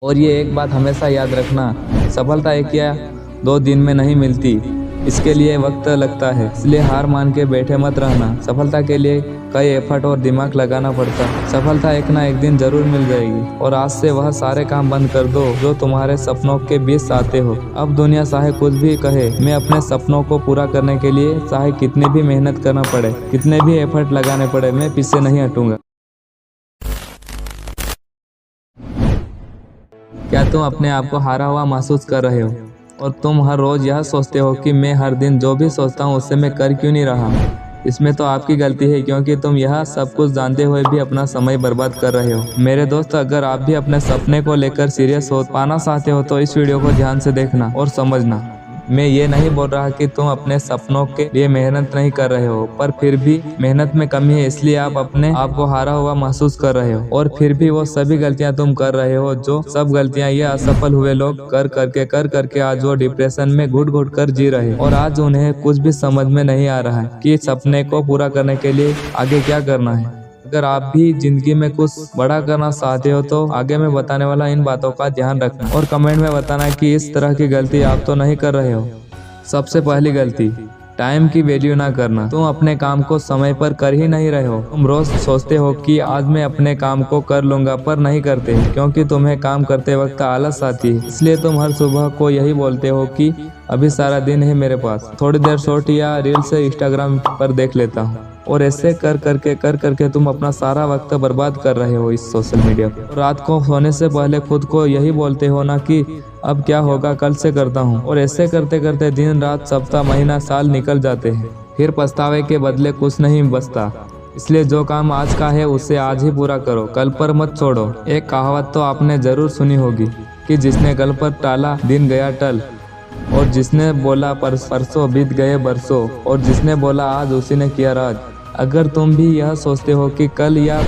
और ये एक बात हमेशा याद रखना, सफलता एक या दो दिन में नहीं मिलती, इसके लिए वक्त लगता है। इसलिए हार मान के बैठे मत रहना। सफलता के लिए कई एफर्ट और दिमाग लगाना पड़ता है। सफलता एक ना एक दिन जरूर मिल जाएगी। और आज से वह सारे काम बंद कर दो जो तुम्हारे सपनों के बीच आते हो। अब दुनिया चाहे कुछ भी कहे, मैं अपने सपनों को पूरा करने के लिए चाहे कितनी भी मेहनत करना पड़े, कितने भी एफर्ट लगाने पड़े, मैं पीछे नहीं हटूंगा। क्या तुम अपने आप को हारा हुआ महसूस कर रहे हो और तुम हर रोज यह सोचते हो कि मैं हर दिन जो भी सोचता हूँ उससे मैं कर क्यों नहीं रहा? इसमें तो आपकी गलती है, क्योंकि तुम यह सब कुछ जानते हुए भी अपना समय बर्बाद कर रहे हो। मेरे दोस्त, अगर आप भी अपने सपने को लेकर सीरियस हो पाना चाहते हो तो इस वीडियो को ध्यान से देखना और समझना। मैं ये नहीं बोल रहा कि तुम अपने सपनों के लिए मेहनत नहीं कर रहे हो, पर फिर भी मेहनत में कमी है, इसलिए आप अपने आप को हारा हुआ महसूस कर रहे हो। और फिर भी वो सभी गलतियां तुम कर रहे हो जो सब गलतियां ये असफल हुए लोग कर करके आज वो डिप्रेशन में घुट घुट कर जी रहे हैं। और आज उन्हें कुछ भी समझ में नहीं आ रहा है कि सपने को पूरा करने के लिए आगे क्या करना है। अगर आप भी जिंदगी में कुछ बड़ा करना चाहते हो तो आगे मैं बताने वाला इन बातों का ध्यान रखना और कमेंट में बताना कि इस तरह की गलती आप तो नहीं कर रहे हो। सबसे पहली गलती, टाइम की वैल्यू ना करना। तुम अपने काम को समय पर कर ही नहीं रहे हो। तुम रोज सोचते हो कि आज मैं अपने काम को कर लूंगा, पर नहीं करते क्योंकि तुम्हें काम करते वक्त आलस आती है। इसलिए तुम हर सुबह को यही बोलते हो कि अभी सारा दिन है मेरे पास, थोड़ी देर शॉर्ट या रील से इंस्टाग्राम पर देख लेता हूँ। और ऐसे कर करके तुम अपना सारा वक्त बर्बाद कर रहे हो इस सोशल मीडिया पर। और रात को सोने से पहले खुद को यही बोलते हो ना कि अब क्या होगा, कल से करता हूँ। और ऐसे करते करते दिन रात सप्ताह महीना साल निकल जाते हैं। फिर पछतावे के बदले कुछ नहीं बचता। इसलिए जो काम आज का है उसे आज ही पूरा करो, कल पर मत छोड़ो। एक कहावत तो आपने जरूर सुनी होगी कि जिसने कल पर टाला दिन गया टल, और जिसने बोला परसों बीत गए बरसों, और जिसने बोला आज उसी ने किया राज। अगर तुम भी यह सोचते हो कि कल या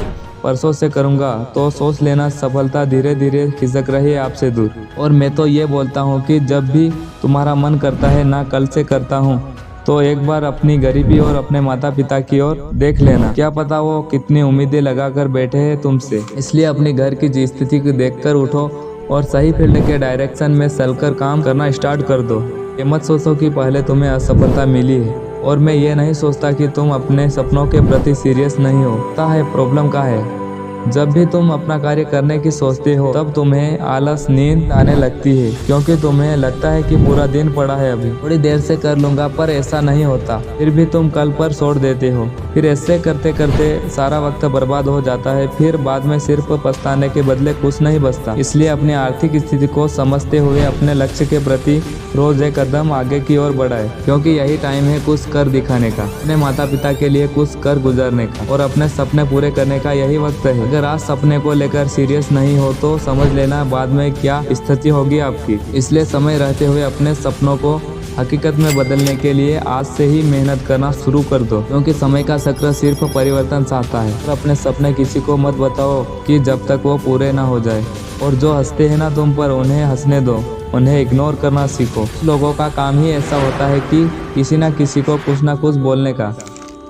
परसों से करूंगा तो सोच लेना, सफलता धीरे धीरे खिसक रही है आपसे दूर। और मैं तो ये बोलता हूँ कि जब भी तुम्हारा मन करता है ना कल से करता हूँ, तो एक बार अपनी गरीबी और अपने माता पिता की ओर देख लेना। क्या पता वो कितनी उम्मीदें लगा कर बैठे हैं तुमसे। इसलिए अपनी घर की स्थिति को देखकर उठो और सही फील्ड के डायरेक्शन में चलकर काम करना स्टार्ट कर दो। ये मत सोचो कि पहले तुम्हें असफलता मिली है। और मैं ये नहीं सोचता कि तुम अपने सपनों के प्रति सीरियस नहीं हो। पता है प्रॉब्लम क्या है? जब भी तुम अपना कार्य करने की सोचते हो तब तुम्हें आलस, नींद आने लगती है, क्योंकि तुम्हें लगता है कि पूरा दिन पड़ा है, अभी थोड़ी देर से कर लूंगा, पर ऐसा नहीं होता। फिर भी तुम कल पर छोड़ देते हो। फिर ऐसे करते करते सारा वक्त बर्बाद हो जाता है। फिर बाद में सिर्फ पछताने के बदले कुछ नहीं बचता। इसलिए अपनी आर्थिक स्थिति को समझते हुए अपने लक्ष्य के प्रति रोज एक कदम आगे की ओर बढ़ाए, क्योंकि यही टाइम है कुछ कर दिखाने का, अपने माता पिता के लिए कुछ कर गुजरने का और अपने सपने पूरे करने का यही वक्त है। अगर आज सपने को लेकर सीरियस नहीं हो तो समझ लेना बाद में क्या स्थिति होगी आपकी। इसलिए समय रहते हुए अपने सपनों को हकीकत में बदलने के लिए आज से ही मेहनत करना शुरू कर दो, क्योंकि समय का चक्र सिर्फ परिवर्तन चाहता है। और अपने सपने किसी को मत बताओ कि जब तक वो पूरे ना हो जाए। और जो हंसते हैं ना तुम पर, उन्हें हंसने दो, उन्हें इग्नोर करना सीखो। लोगों का काम ही ऐसा होता है कि किसी ना किसी को कुछ ना कुछ बोलने का,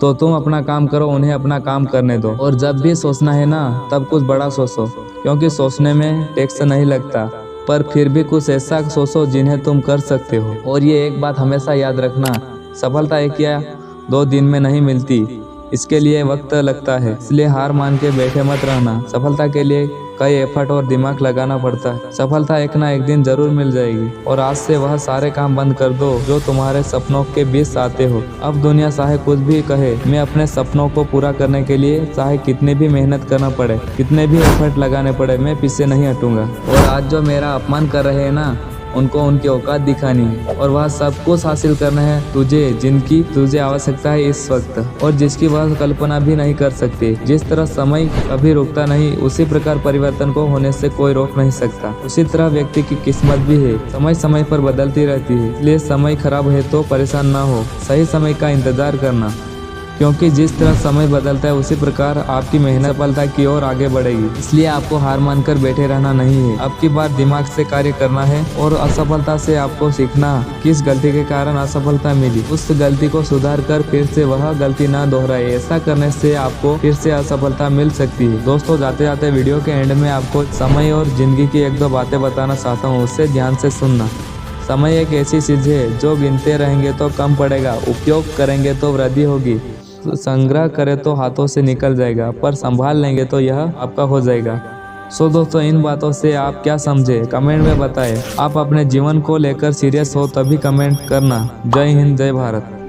तो तुम अपना काम करो, उन्हें अपना काम करने दो। और जब भी सोचना है ना तब कुछ बड़ा सोचो, क्योंकि सोचने में टैक्स नहीं लगता। पर फिर भी कुछ ऐसा सोचो जिन्हें तुम कर सकते हो। और ये एक बात हमेशा याद रखना, सफलता एक या दो दिन में नहीं मिलती, इसके लिए वक्त लगता है। इसलिए हार मान के बैठे मत रहना। सफलता के लिए कई एफर्ट और दिमाग लगाना पड़ता है। सफलता एक ना एक दिन जरूर मिल जाएगी। और आज से वह सारे काम बंद कर दो जो तुम्हारे सपनों के बीच आते हो। अब दुनिया चाहे कुछ भी कहे, मैं अपने सपनों को पूरा करने के लिए चाहे कितनी भी मेहनत करना पड़े, कितने भी एफर्ट लगाने पड़े, मैं पीछे नहीं हटूंगा। और आज जो मेरा अपमान कर रहे हैं ना, उनको उनकी औकात दिखानी है। और वह सब कुछ हासिल करना है तुझे, जिनकी तुझे आवश्यकता है इस वक्त, और जिसकी वह कल्पना भी नहीं कर सकते। जिस तरह समय कभी रुकता नहीं, उसी प्रकार परिवर्तन को होने से कोई रोक नहीं सकता। उसी तरह व्यक्ति की किस्मत भी है, समय समय पर बदलती रहती है। इसलिए समय खराब है तो परेशान ना हो, सही समय का इंतजार करना। क्योंकि जिस तरह समय बदलता है उसी प्रकार आपकी मेहनत सफलता की ओर आगे बढ़ेगी। इसलिए आपको हार मानकर बैठे रहना नहीं है, अब की बार दिमाग से कार्य करना है और असफलता से आपको सीखना किस गलती के कारण असफलता मिली, उस गलती को सुधार कर फिर से वह गलती ना दोहराए। ऐसा करने से आपको फिर से असफलता मिल सकती है। दोस्तों, जाते जाते वीडियो के एंड में आपको समय और जिंदगी की एक दो बातें बताना चाहता हूँ, उससे ध्यान से सुनना। समय एक ऐसी चीज है जो गिनते रहेंगे तो कम पड़ेगा, उपयोग करेंगे तो वृद्धि होगी, संग्रह करें तो हाथों से निकल जाएगा, पर संभाल लेंगे तो यह आपका हो जाएगा। सो दोस्तों, इन बातों से आप क्या समझे कमेंट में बताएं। आप अपने जीवन को लेकर सीरियस हो तभी कमेंट करना। जय हिंद, जय भारत।